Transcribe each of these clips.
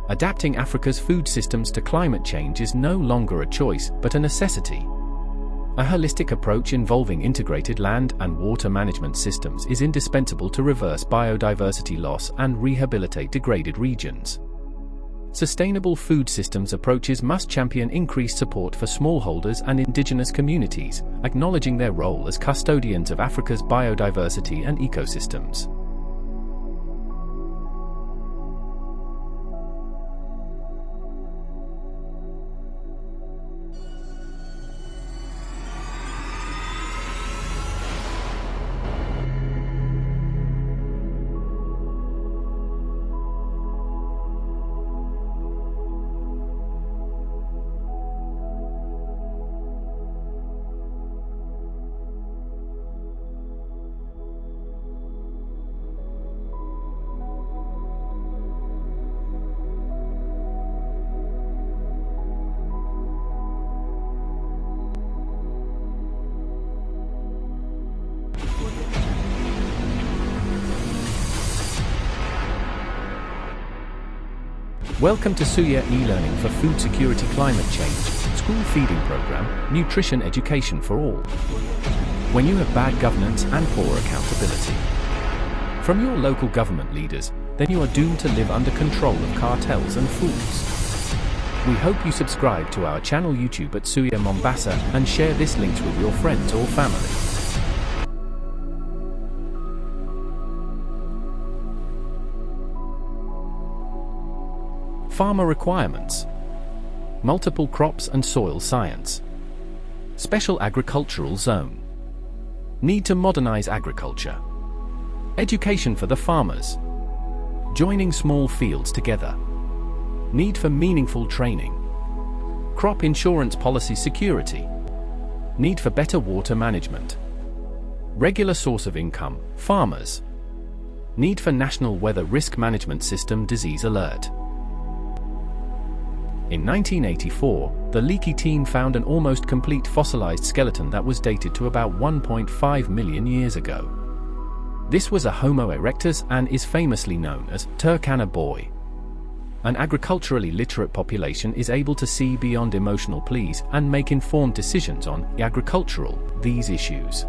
Adapting Africa's food systems to climate change is no longer a choice, but a necessity. A holistic approach involving integrated land and water management systems is indispensable to reverse biodiversity loss and rehabilitate degraded regions. Sustainable food systems approaches must champion increased support for smallholders and indigenous communities, acknowledging their role as custodians of Africa's biodiversity and ecosystems. Welcome to Suya e-learning for food security climate change, school feeding program, nutrition education for all. When you have bad governance and poor accountability from your local government leaders, then you are doomed to live under control of cartels and fools. We hope you subscribe to our channel YouTube at Suya Mombasa and share this links with your friends or family. Farmer requirements. Multiple crops and soil science. Special agricultural zone. Need to modernize agriculture. Education for the farmers. Joining small fields together. Need for meaningful training. Crop insurance policy security. Need for better water management. Regular source of income, farmers. Need for national weather risk management system disease alert. In 1984, the Leakey team found an almost complete fossilized skeleton that was dated to about 1.5 million years ago. This was a Homo erectus and is famously known as Turkana boy. An agriculturally literate population is able to see beyond emotional pleas and make informed decisions on these issues.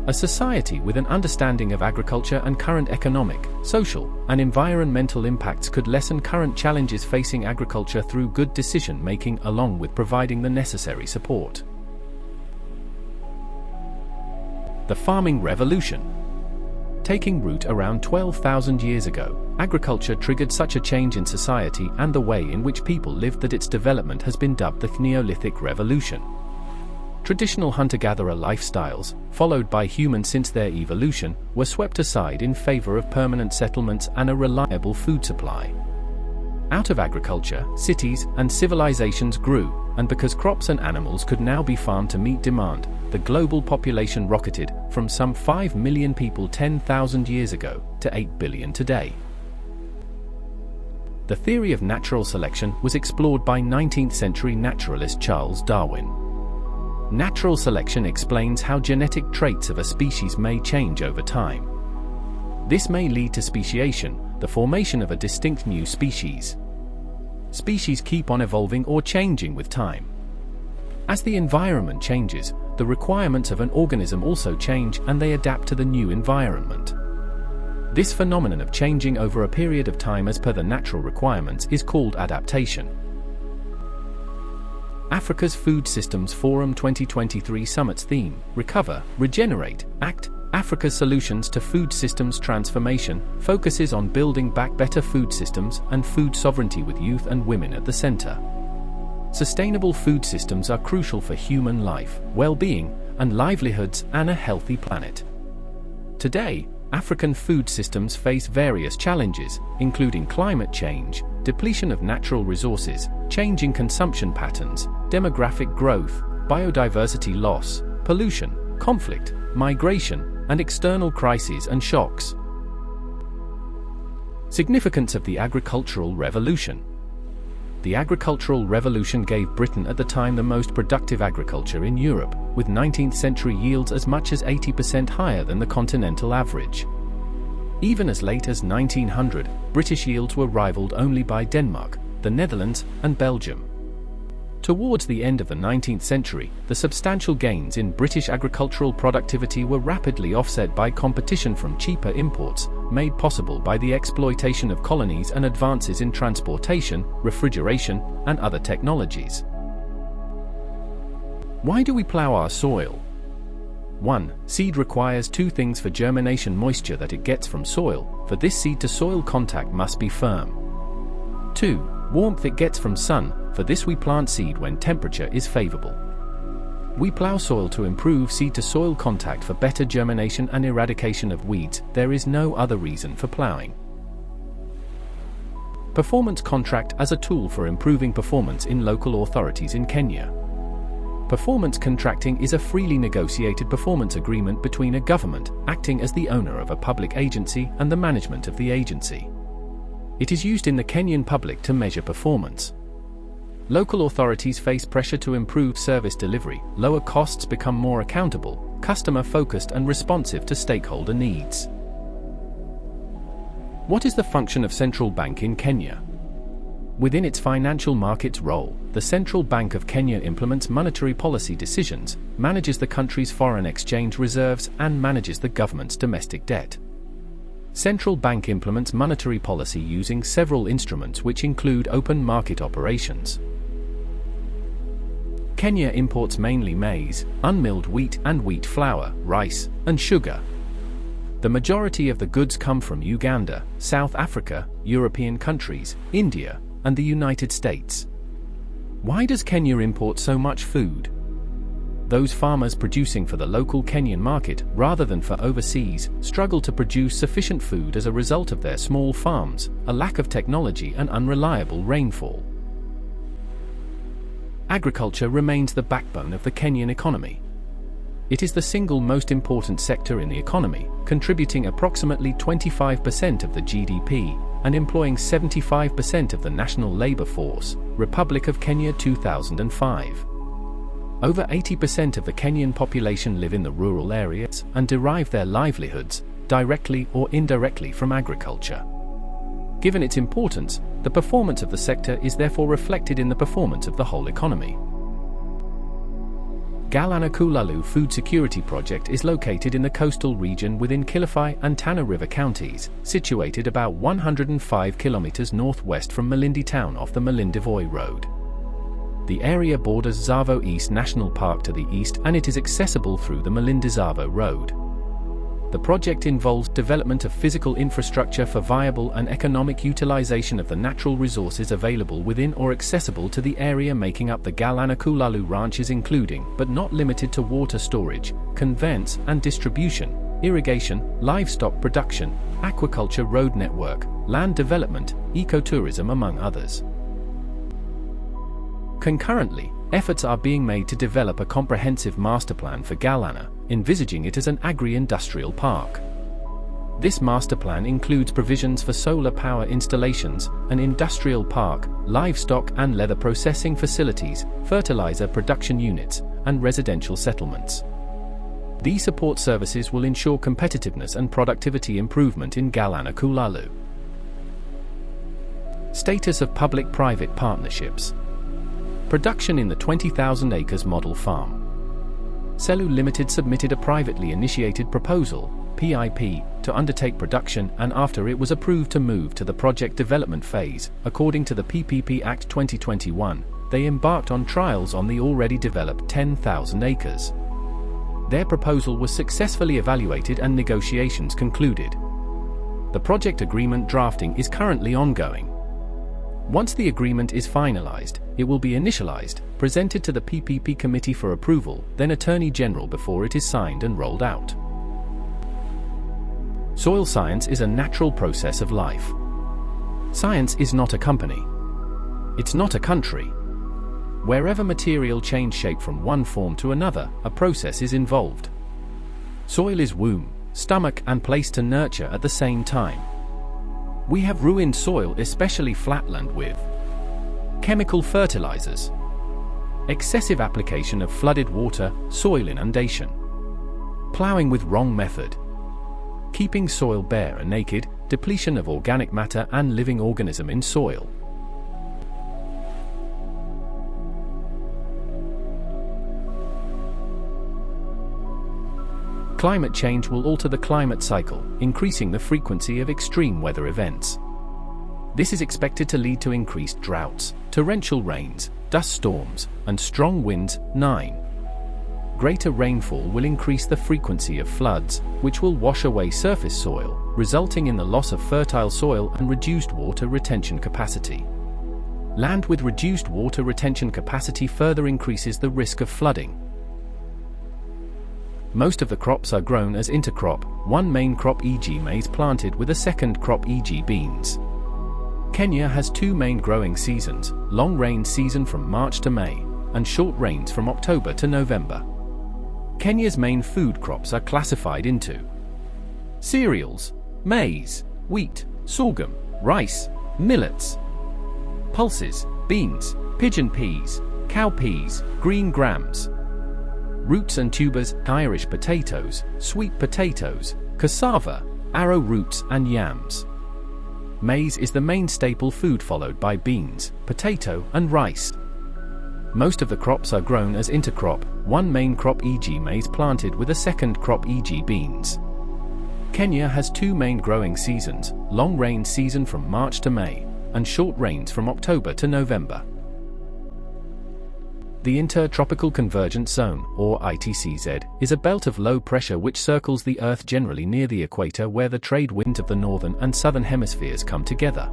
A society with an understanding of agriculture and current economic, social, and environmental impacts could lessen current challenges facing agriculture through good decision-making along with providing the necessary support. The farming revolution. Taking root around 12,000 years ago, agriculture triggered such a change in society and the way in which people lived that its development has been dubbed the Neolithic Revolution. Traditional hunter-gatherer lifestyles, followed by humans since their evolution, were swept aside in favor of permanent settlements and a reliable food supply. Out of agriculture, cities and civilizations grew, and because crops and animals could now be farmed to meet demand, the global population rocketed from some 5 million people 10,000 years ago to 8 billion today. The theory of natural selection was explored by 19th-century naturalist Charles Darwin. Natural selection explains how genetic traits of a species may change over time. This may lead to speciation, the formation of a distinct new species. Species keep on evolving or changing with time. As the environment changes, the requirements of an organism also change and they adapt to the new environment. This phenomenon of changing over a period of time as per the natural requirements is called adaptation. Africa's Food Systems Forum 2023 Summit's theme, Recover, Regenerate, Act, Africa's Solutions to Food Systems Transformation, focuses on building back better food systems and food sovereignty with youth and women at the center. Sustainable food systems are crucial for human life, well-being, and livelihoods and a healthy planet. Today, African food systems face various challenges, including climate change, depletion of natural resources, changing consumption patterns, demographic growth, biodiversity loss, pollution, conflict, migration, and external crises and shocks. Significance of the Agricultural Revolution. The Agricultural Revolution gave Britain at the time the most productive agriculture in Europe, with 19th-century yields as much as 80% higher than the continental average. Even as late as 1900, British yields were rivaled only by Denmark, the Netherlands, and Belgium. Towards the end of the 19th century, the substantial gains in British agricultural productivity were rapidly offset by competition from cheaper imports, made possible by the exploitation of colonies and advances in transportation, refrigeration, and other technologies. Why do we plow our soil? 1. Seed requires two things for germination: moisture that it gets from soil, for this seed-to-soil contact must be firm. 2. Warmth it gets from sun, for this we plant seed when temperature is favorable. We plow soil to improve seed-to-soil contact for better germination and eradication of weeds. There is no other reason for plowing. Performance contract as a tool for improving performance in local authorities in Kenya. Performance contracting is a freely negotiated performance agreement between a government, acting as the owner of a public agency, and the management of the agency. It is used in the Kenyan public to measure performance. Local authorities face pressure to improve service delivery, lower costs, become more accountable, customer-focused, and responsive to stakeholder needs. What is the function of central bank in Kenya? Within its financial markets role, the Central Bank of Kenya implements monetary policy decisions, manages the country's foreign exchange reserves, and manages the government's domestic debt. Central Bank implements monetary policy using several instruments which include open market operations. Kenya imports mainly maize, unmilled wheat and wheat flour, rice, and sugar. The majority of the goods come from Uganda, South Africa, European countries, India, and the United States. Why does Kenya import so much food? Those farmers producing for the local Kenyan market, rather than for overseas, struggle to produce sufficient food as a result of their small farms, a lack of technology, and unreliable rainfall. Agriculture remains the backbone of the Kenyan economy. It is the single most important sector in the economy, contributing approximately 25% of the GDP, and employing 75% of the national labor force. Republic of Kenya 2005. Over 80% of the Kenyan population live in the rural areas and derive their livelihoods, directly or indirectly, from agriculture. Given its importance, the performance of the sector is therefore reflected in the performance of the whole economy. Galana-Kulalu Food Security Project is located in the coastal region within Kilifi and Tana River counties, situated about 105 kilometers northwest from Malindi town off the Malindi-Voi Road. The area borders Tsavo East National Park to the east, and it is accessible through the Malindi-Tsavo Road. The project involves development of physical infrastructure for viable and economic utilization of the natural resources available within or accessible to the area making up the Galana-Kulalu ranches, including, but not limited to, water storage, conveyance and distribution, irrigation, livestock production, aquaculture, road network, land development, ecotourism, among others. Concurrently, efforts are being made to develop a comprehensive master plan for Galana, envisaging it as an agri-industrial park. This master plan includes provisions for solar power installations, an industrial park, livestock and leather processing facilities, fertilizer production units, and residential settlements. These support services will ensure competitiveness and productivity improvement in Galana-Kulalu. Status of public-private partnerships. Production in the 20,000 acres model farm. Selu Limited submitted a privately initiated proposal, PIP, to undertake production, and after it was approved to move to the project development phase, according to the PPP Act 2021, they embarked on trials on the already developed 10,000 acres. Their proposal was successfully evaluated and negotiations concluded. The project agreement drafting is currently ongoing. Once the agreement is finalized, it will be initialized, presented to the PPP Committee for approval, then Attorney General before it is signed and rolled out. Soil science is a natural process of life. Science is not a company. It's not a country. Wherever material change shape from one form to another, a process is involved. Soil is womb, stomach, and place to nurture at the same time. We have ruined soil, especially flatland, with chemical fertilizers, excessive application of flooded water, soil inundation, plowing with wrong method, keeping soil bare and naked, depletion of organic matter and living organism in soil. Climate change will alter the climate cycle, increasing the frequency of extreme weather events. This is expected to lead to increased droughts, torrential rains, dust storms, and strong winds. 9. Greater rainfall will increase the frequency of floods, which will wash away surface soil, resulting in the loss of fertile soil and reduced water retention capacity. Land with reduced water retention capacity further increases the risk of flooding. Most of the crops are grown as intercrop, one main crop e.g. maize planted with a second crop e.g. beans. Kenya has two main growing seasons, long rain season from March to May, and short rains from October to November. Kenya's main food crops are classified into cereals, maize, wheat, sorghum, rice, millets, pulses, beans, pigeon peas, cowpeas, green grams, roots and tubers, Irish potatoes, sweet potatoes, cassava, arrowroots and yams. Maize is the main staple food, followed by beans, potato and rice. Most of the crops are grown as intercrop, one main crop e.g. maize planted with a second crop e.g. beans. Kenya has two main growing seasons, long rain season from March to May, and short rains from October to November. The Intertropical Convergence Zone, or ITCZ, is a belt of low pressure which circles the Earth generally near the equator, where the trade winds of the northern and southern hemispheres come together.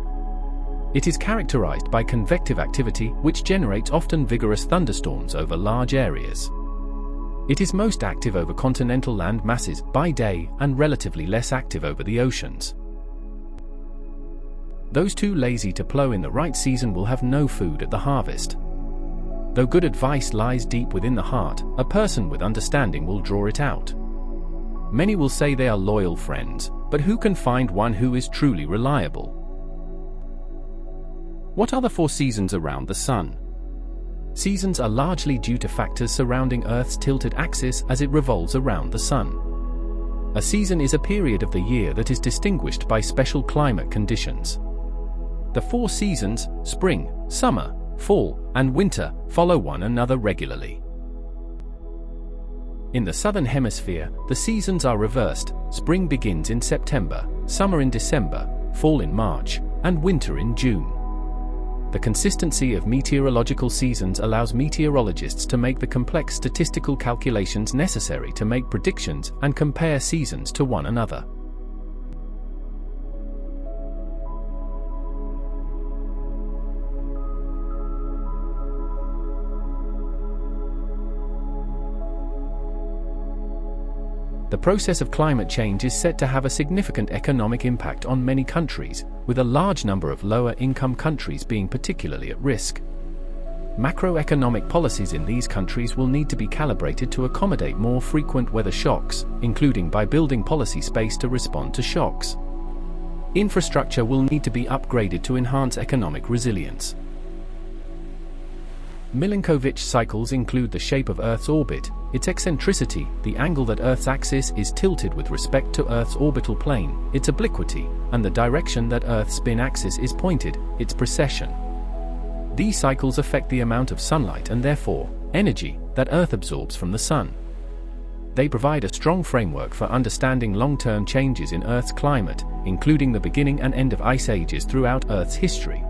It is characterized by convective activity, which generates often vigorous thunderstorms over large areas. It is most active over continental land masses by day and relatively less active over the oceans. Those too lazy to plow in the right season will have no food at the harvest. Though good advice lies deep within the heart, a person with understanding will draw it out. Many will say they are loyal friends, but who can find one who is truly reliable? What are the 4 seasons around the Sun? Seasons are largely due to factors surrounding Earth's tilted axis as it revolves around the Sun. A season is a period of the year that is distinguished by special climate conditions. The 4 seasons, spring, summer, fall, and winter, follow one another regularly. In the southern hemisphere, the seasons are reversed. Spring begins in September, summer in December, fall in March, and winter in June. The consistency of meteorological seasons allows meteorologists to make the complex statistical calculations necessary to make predictions and compare seasons to one another. The process of climate change is set to have a significant economic impact on many countries, with a large number of lower-income countries being particularly at risk. Macroeconomic policies in these countries will need to be calibrated to accommodate more frequent weather shocks, including by building policy space to respond to shocks. Infrastructure will need to be upgraded to enhance economic resilience. Milankovitch cycles include the shape of Earth's orbit, its eccentricity, the angle that Earth's axis is tilted with respect to Earth's orbital plane, its obliquity, and the direction that Earth's spin axis is pointed, its precession. These cycles affect the amount of sunlight and therefore, energy, that Earth absorbs from the Sun. They provide a strong framework for understanding long-term changes in Earth's climate, including the beginning and end of ice ages throughout Earth's history.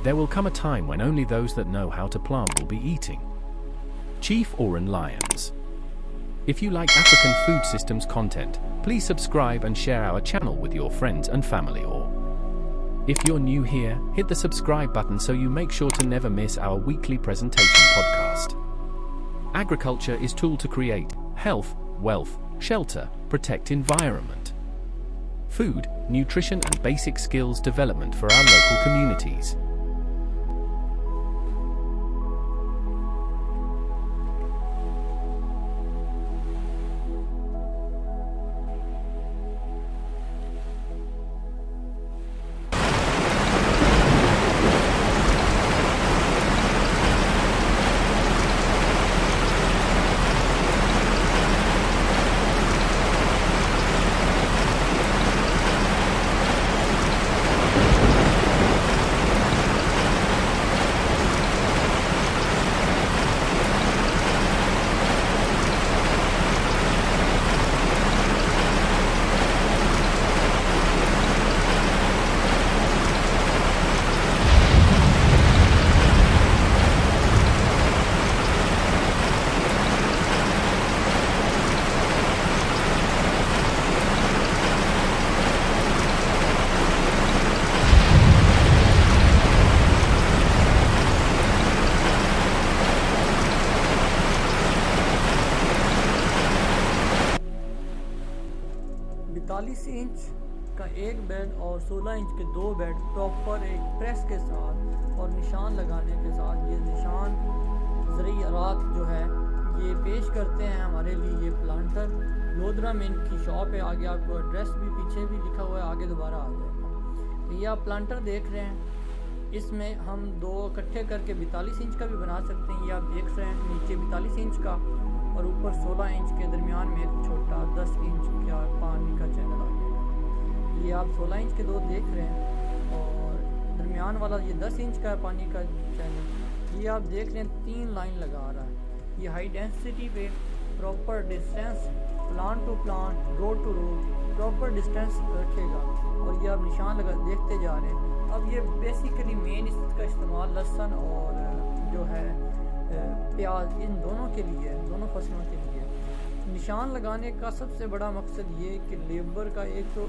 There will come a time when only those that know how to plant will be eating. Chief Oran Lions. If you like African food systems content, please subscribe and share our channel with your friends and family, or if you're new here, hit the subscribe button so you make sure to never miss our weekly presentation podcast. Agriculture is tool to create health, wealth, shelter, protect environment. food, nutrition and basic skills development for our local communities. Inch का एक bed और 16 inch के दो bed proper एक press के साथ और निशान लगाने के साथ, ये निशान ज़रियात जो है ये पेश करते हैं हमारे लिए ये प्लांटर। लोधरा में इनकी शॉप है, आगे आपको एड्रेस भी पीछे भी लिखा हुआ है, आगे दोबारा आ जाएगा। तो ये आप प्लांटर देख रहे हैं, इसमें हम दो इकट्ठे करके 42 इंच का भी बना सकते हैं। ये आप देख रहे हैं नीचे 42 इंच का और ऊपर 16 इंच के दरमियान में एक छोटा 10 इंच का पानी का चैनल आ गया। ये आप 16 इंच के दो देख रहे हैं और दरमियान वाला ये 10 इंच का पानी का चैनल। ये आप देख रहे हैं 3 लाइन लगा रहा है। ये हाई डेंसिटी पे proper distance plant to plant row to row proper distance रखेगा और ये आप निशान लगा देखते जा रहे हैं। अब ये बेसिकली मेन इसका इस्तेमाल लहसुन और जो है प्याज इन दोनों के लिए, दोनों फसलों के लिए। निशान लगाने का सबसे बड़ा मकसद ये कि लेबर का एक तो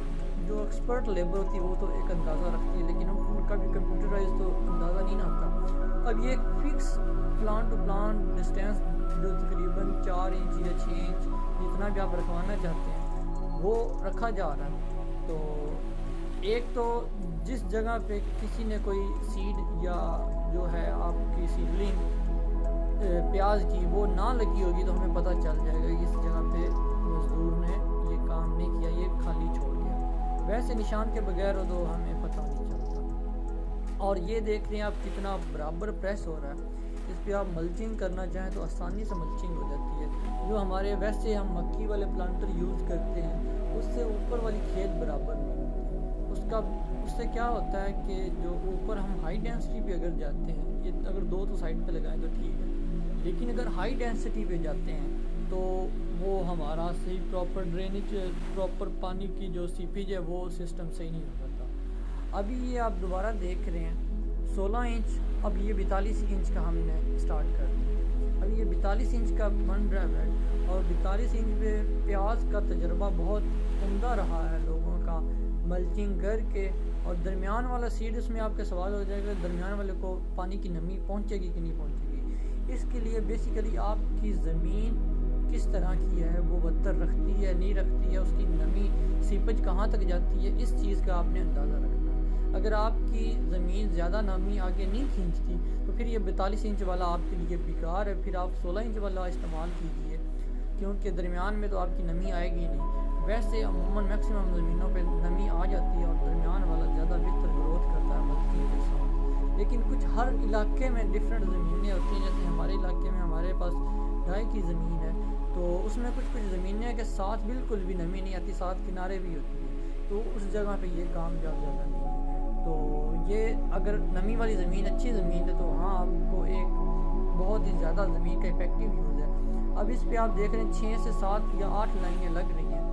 जो एक्सपर्ट लेबर होती है वो तो एक अंदाज़ा रखती है, लेकिन उनका भी कंप्यूटराइज तो अंदाज़ा नहीं आता। अब ये fix plant to plant distance जो तकरीबन 4 इंच या 6 इंच जितना भी आप रखवाना चाहते हैं वो रखा जा रहा है। तो एक तो जिस जगह पे किसी ने कोई सीड या जो है आपकी सीडलिंग प्याज की वो ना लगी होगी तो हमें पता चल जाएगा कि इस जगह पे मजदूर ने ये काम नहीं किया, ये खाली छोड़ गया। वैसे निशान के बगैर हो तो हमें पता नहीं चलता। और ये देख रहे हैं आप कितना बराबर प्रेस हो रहा है। इस पर आप मल्चिंग करना चाहें तो आसानी से मल्चिंग हो जाती है। जो हमारे वैसे हम मक्की वाले प्लांटर यूज़ करते हैं उससे ऊपर वाली खेत बराबर नहीं होती। उससे क्या होता है कि जो ऊपर हम हाई डेंसिटी पे अगर जाते हैं, ये अगर 2 तो साइड पे लगाएं तो ठीक है, लेकिन अगर हाई डेंसिटी पे जाते हैं तो वो हमारा सही प्रॉपर ड्रेनेज प्रॉपर पानी की जो सीपेज है वो सिस्टम सही नहीं हो पाता। अभी ये आप दोबारा देख रहे हैं 16 इंच, अब ये 42 इंच का हमने स्टार्ट कर दिया। अब ये 42 इंच का बन रहा है और 42 इंच पे प्याज का तजर्बा बहुत उम्दा रहा है लोगों का मल्चिंग करके। और दरमियान वाला सीड, उसमें आपके सवाल हो जाएगा दरमियान वाले को पानी की नमी पहुंचेगी कि नहीं पहुंचेगी। इसके लिए बेसिकली आपकी ज़मीन किस तरह की है, वो बदतर रखती है नहीं रखती है, उसकी नमी सीपज कहाँ तक जाती है, इस चीज़ का आपने अंदाज़ा रखना है। अगर आपकी ज़मीन ज़्यादा नमी आगे नहीं खींचती तो फिर ये 42 इंच वाला आपके लिए बेकार है। फिर आप 16 इंच वाला इस्तेमाल कीजिए, क्योंकि दरमियान में तो आपकी नमी आएगी नहीं। वैसे अमूमन मैक्सिमम ज़मीनों पे नमी आ जाती है और दरमियान वाला ज़्यादा बेहतर ग्रोथ करता है मक्की के साथ। लेकिन कुछ हर इलाके में डिफरेंट ज़मीनें होती हैं। जैसे हमारे इलाके में हमारे पास गाय की ज़मीन है तो उसमें कुछ ज़मीनें के साथ बिल्कुल भी नमी नहीं आती, साथ किनारे भी होती है, तो उस जगह पे ये कामयाब ज़्यादा नहीं है। तो ये अगर नमी वाली ज़मीन अच्छी ज़मीन है तो वहाँ आपको एक बहुत ही ज़्यादा ज़मीन का इफेक्टिव यूज़ है। अब इस पर आप देख रहे हैं 6 से 7 या 8 लाइनें लग रही हैं,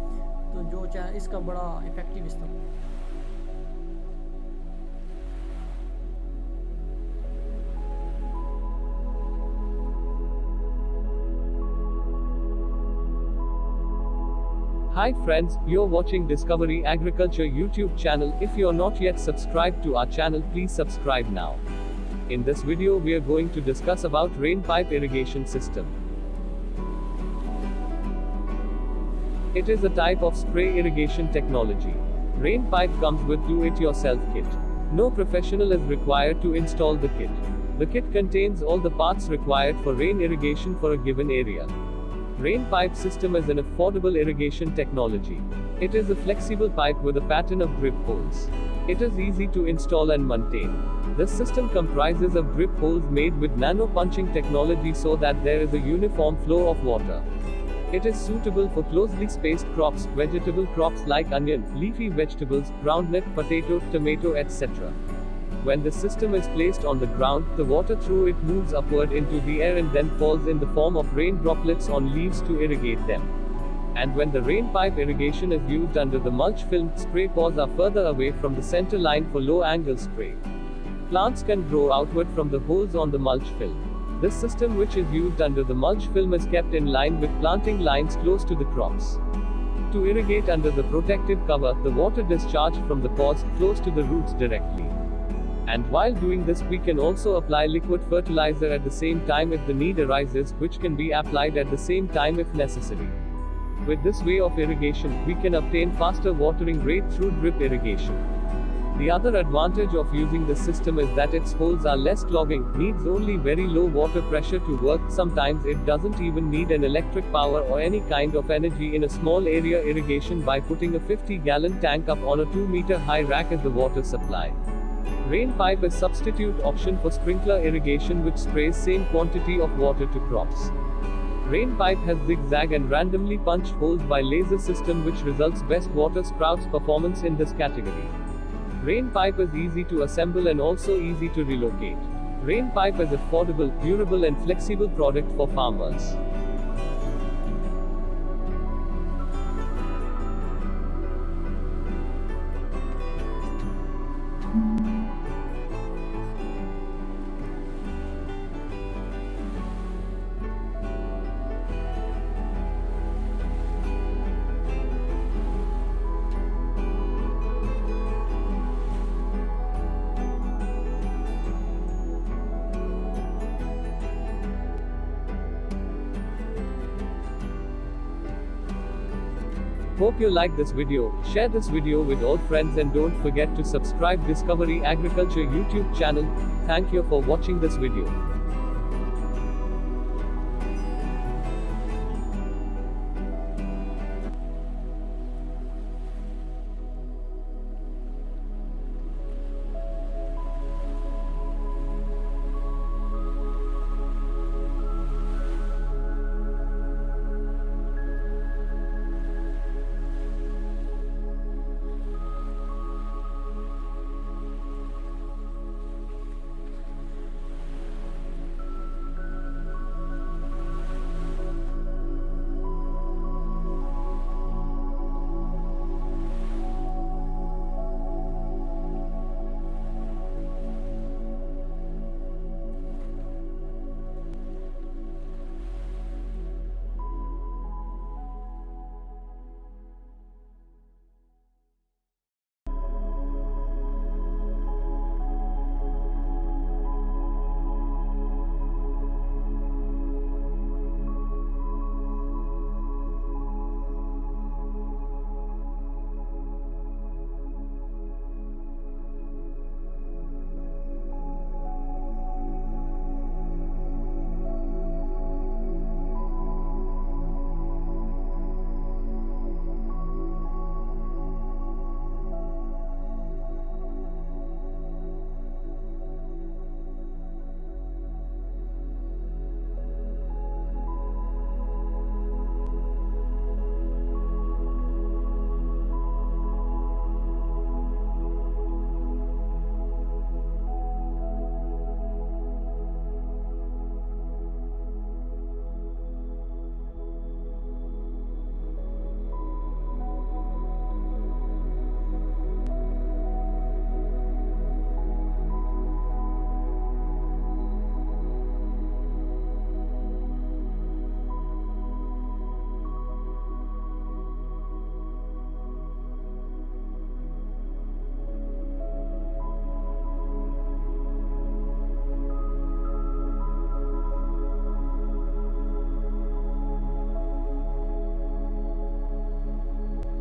तो जो चाहे इसका बड़ा इफेक्टिव इस्तेमाल। Hi friends, you're watching Discovery Agriculture YouTube channel. If you're not yet subscribed to our channel, please subscribe now. In this video we are going to discuss about rain pipe irrigation system. It is a type of spray irrigation technology. Rain pipe comes with do-it-yourself kit. No professional is required to install the kit. The kit contains all the parts required for rain irrigation for a given area. Rain pipe system is an affordable irrigation technology. It is a flexible pipe with a pattern of drip holes. It is easy to install and maintain. This system comprises of drip holes made with nano-punching technology so that there is a uniform flow of water. It is suitable for closely spaced crops, vegetable crops like onion, leafy vegetables, groundnut, potato, tomato, etc. When the system is placed on the ground, the water through it moves upward into the air and then falls in the form of rain droplets on leaves to irrigate them. And when the rain pipe irrigation is used under the mulch film, spray pods are further away from the center line for low angle spray. Plants can grow outward from the holes on the mulch film. This system, which is used under the mulch film, is kept in line with planting lines close to the crops. To irrigate under the protective cover, the water discharged from the pods flows to the roots directly. And while doing this, we can also apply liquid fertilizer at the same time if the need arises, which can be applied at the same time if necessary. With this way of irrigation, we can obtain faster watering rate through drip irrigation. The other advantage of using this system is that its holes are less clogging, needs only very low water pressure to work, sometimes it doesn't even need an electric power or any kind of energy. In a small area irrigation by putting a 50-gallon tank up on a 2-meter high rack as the water supply. Rain pipe is substitute option for sprinkler irrigation which sprays same quantity of water to crops. Rain pipe has zigzag and randomly punched holes by laser system which results best water sprouts performance in this category. Rain pipe is easy to assemble and also easy to relocate. Rain pipe is affordable, durable and flexible product for farmers. Hope you like this video, share this video with all friends and don't forget to subscribe Discovery Agriculture YouTube channel. Thank you for watching this video.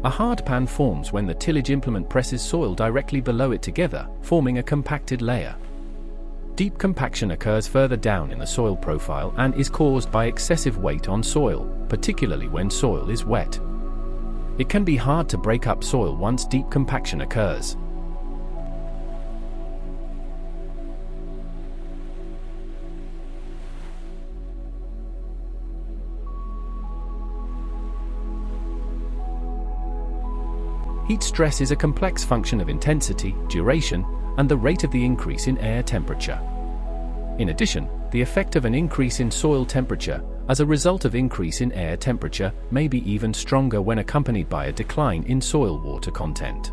A hard pan forms when the tillage implement presses soil directly below it together, forming a compacted layer. Deep compaction occurs further down in the soil profile and is caused by excessive weight on soil, particularly when soil is wet. It can be hard to break up soil once deep compaction occurs. Heat stress is a complex function of intensity, duration, and the rate of the increase in air temperature. In addition, the effect of an increase in soil temperature, as a result of increase in air temperature, may be even stronger when accompanied by a decline in soil water content.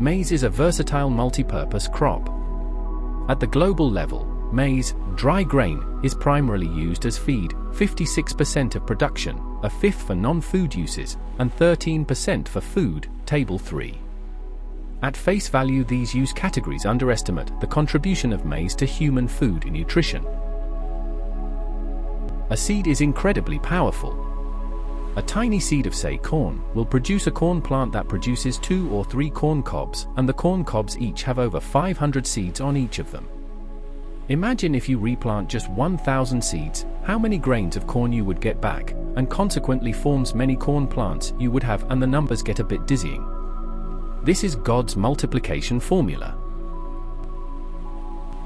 Maize is a versatile multi-purpose crop. At the global level, maize, dry grain, is primarily used as feed, 56% of production, a fifth for non-food uses, and 13% for food, Table 3. At face value, these use categories underestimate the contribution of maize to human food nutrition. A seed is incredibly powerful. A tiny seed of, say, corn, will produce a corn plant that produces 2 or 3 corn cobs, and the corn cobs each have over 500 seeds on each of them. Imagine if you replant just 1,000 seeds, how many grains of corn you would get back, and consequently forms many corn plants you would have, and the numbers get a bit dizzying. This is God's multiplication formula.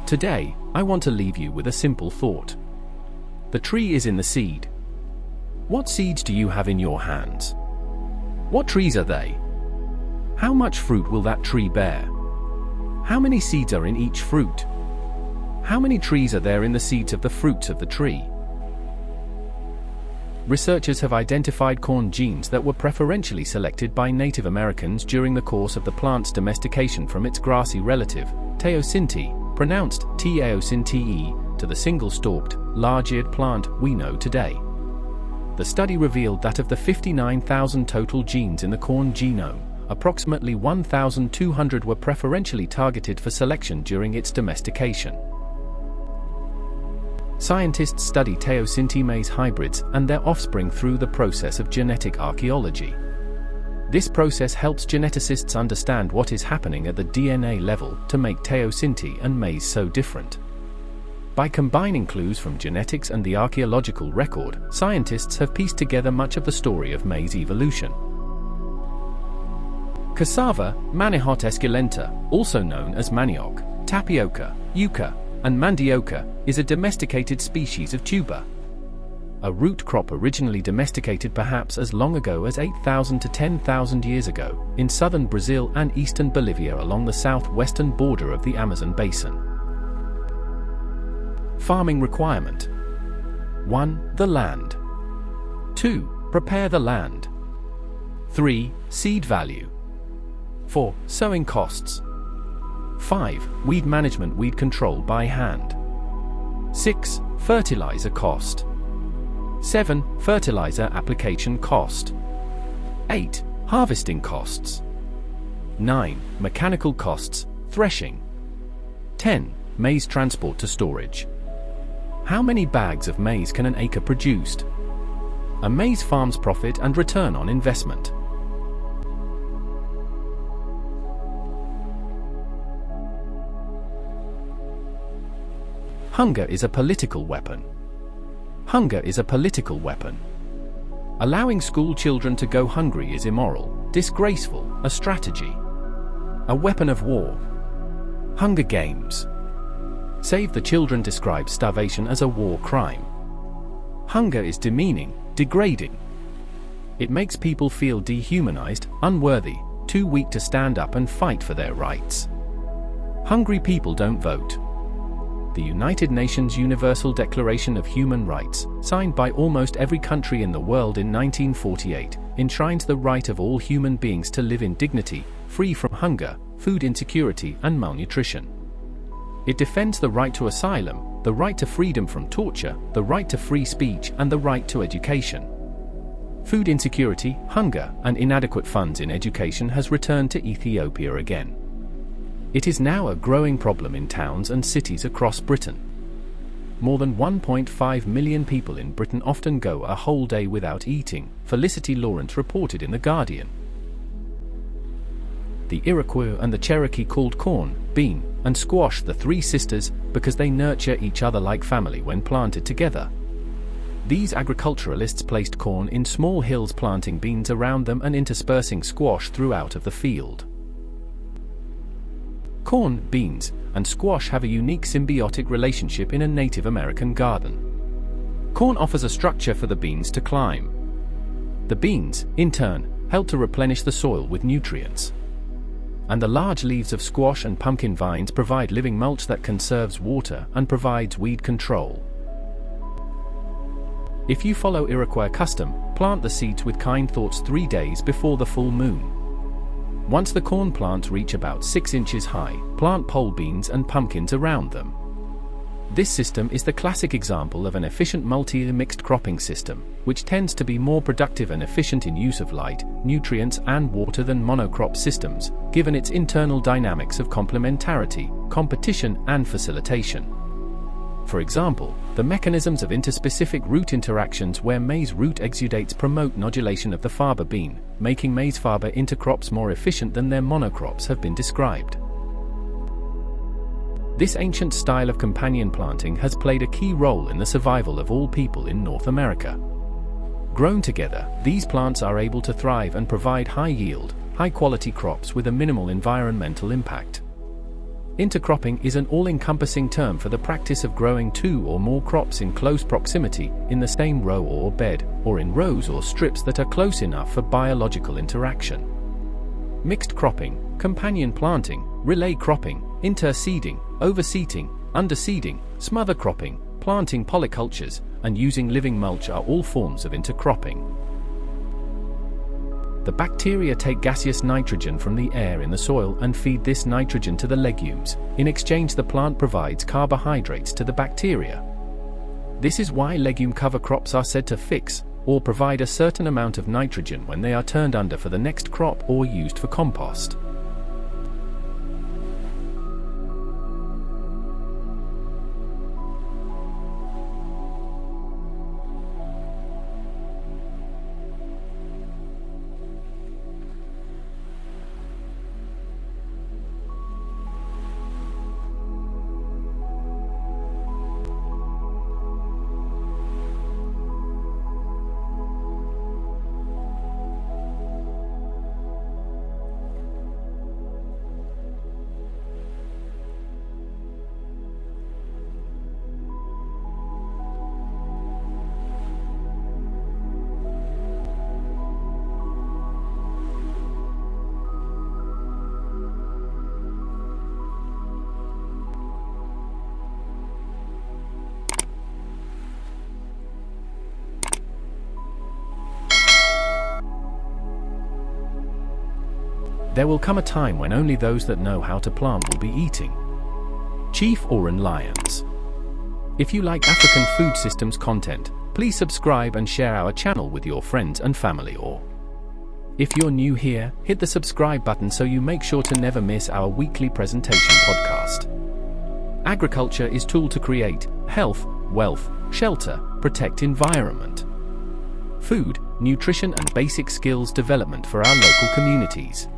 Today, I want to leave you with a simple thought. The tree is in the seed. What seeds do you have in your hands? What trees are they? How much fruit will that tree bear? How many seeds are in each fruit? How many trees are there in the seeds of the fruits of the tree? Researchers have identified corn genes that were preferentially selected by Native Americans during the course of the plant's domestication from its grassy relative, teosinte, pronounced teosinte, to the single-stalked, large-eared plant we know today. The study revealed that of the 59,000 total genes in the corn genome, approximately 1,200 were preferentially targeted for selection during its domestication. Scientists study teosinte maize hybrids and their offspring through the process of genetic archaeology. This process helps geneticists understand what is happening at the DNA level to make teosinte and maize so different. By combining clues from genetics and the archaeological record, scientists have pieced together much of the story of maize evolution. Cassava, Manihot esculenta, also known as manioc, tapioca, yucca, and mandioca, is a domesticated species of tuber. A root crop originally domesticated perhaps as long ago as 8,000 to 10,000 years ago, in southern Brazil and eastern Bolivia along the southwestern border of the Amazon basin. Farming requirement. 1. The land. 2. Prepare the land. 3. Seed value. 4. Sowing costs. 5. Weed management, weed control by hand. 6. Fertilizer cost. 7. Fertilizer application cost. 8. Harvesting costs. 9. Mechanical costs, threshing. 10. Maize transport to storage. How many bags of maize can an acre produce? A maize farm's profit and return on investment. Hunger is a political weapon. Hunger is a political weapon. Allowing school children to go hungry is immoral, disgraceful, a strategy. A weapon of war. Hunger Games. Save the Children describes starvation as a war crime. Hunger is demeaning, degrading. It makes people feel dehumanized, unworthy, too weak to stand up and fight for their rights. Hungry people don't vote. The United Nations Universal Declaration of Human Rights, signed by almost every country in the world in 1948, enshrines the right of all human beings to live in dignity, free from hunger, food insecurity, and malnutrition. It defends the right to asylum, the right to freedom from torture, the right to free speech, and the right to education. Food insecurity, hunger, and inadequate funds in education has returned to Ethiopia again. It is now a growing problem in towns and cities across Britain. more than 1.5 million people in Britain often go a whole day without eating, Felicity Lawrence reported in The Guardian. The Iroquois and the Cherokee called corn, bean, and squash the three sisters because they nurture each other like family when planted together. These agriculturalists placed corn in small hills, planting beans around them and interspersing squash throughout of the field. Corn, beans, and squash have a unique symbiotic relationship in a Native American garden. Corn offers a structure for the beans to climb. The beans, in turn, help to replenish the soil with nutrients. And the large leaves of squash and pumpkin vines provide living mulch that conserves water and provides weed control. If you follow Iroquois custom, plant the seeds with kind thoughts 3 days before the full moon. Once the corn plants reach about 6 inches high, plant pole beans and pumpkins around them. This system is the classic example of an efficient multi-mixed cropping system, which tends to be more productive and efficient in use of light, nutrients and water than monocrop systems, given its internal dynamics of complementarity, competition and facilitation. For example, the mechanisms of interspecific root interactions where maize root exudates promote nodulation of the faba bean, making maize faba intercrops more efficient than their monocrops have been described. This ancient style of companion planting has played a key role in the survival of all people in North America. Grown together, these plants are able to thrive and provide high-yield, high-quality crops with a minimal environmental impact. Intercropping is an all-encompassing term for the practice of growing 2 or more crops in close proximity, in the same row or bed, or in rows or strips that are close enough for biological interaction. Mixed cropping, companion planting, relay cropping, interseeding, overseeding, underseeding, smother cropping, planting polycultures, and using living mulch are all forms of intercropping. The bacteria take gaseous nitrogen from the air in the soil and feed this nitrogen to the legumes. In exchange, the plant provides carbohydrates to the bacteria. This is why legume cover crops are said to fix, or provide a certain amount of nitrogen when they are turned under for the next crop or used for compost. There will come a time when only those that know how to plant will be eating. Chief Oren Lyons. If you like African food systems content, please subscribe and share our channel with your friends and family, or if you're new here, hit the subscribe button so you make sure to never miss our weekly presentation podcast. Agriculture is tool to create health, wealth, shelter, protect environment, food, nutrition and basic skills development for our local communities.